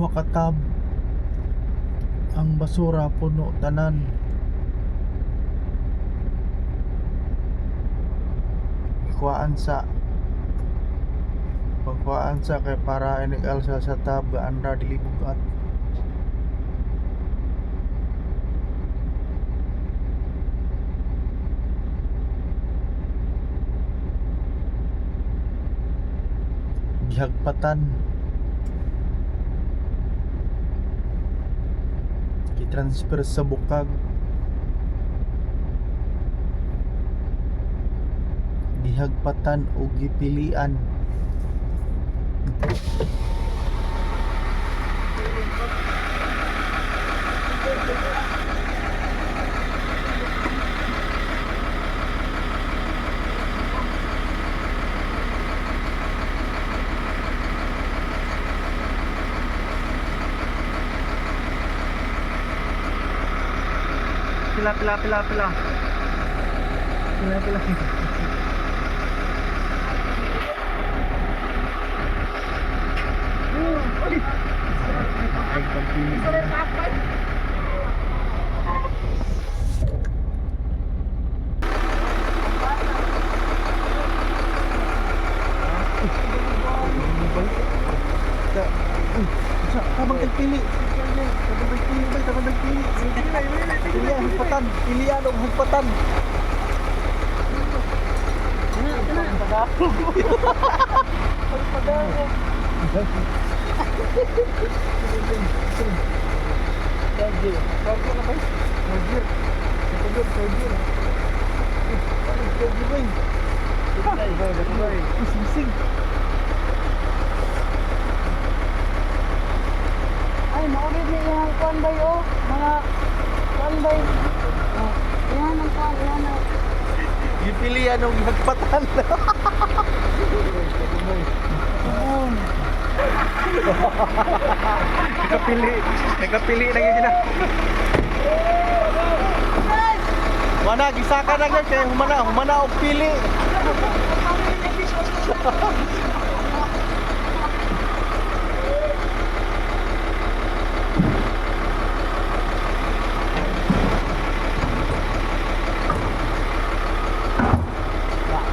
duha ka tab. Ang basura puno tanan. Pagkuhaan sa kay para inigal sa tab anda dili bugat. Gihagpatan. Transfer sa bukag. Gihagpatan o gipilian. Pila. Ay, pagpinis na. Tabang nagpili. Pilihan hugpatan. Pilihan og hugpatan. Ay, maulid niya yung kuanday o. Mga kuanday. Yan ang kuan. Yan ang... Gipilihan og hugpatan. Nakapili na yun na. Mana, gisaka na yan kaya humana og pili.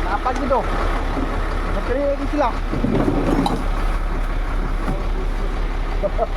Napag dito. Nakapili lagi sila. Napag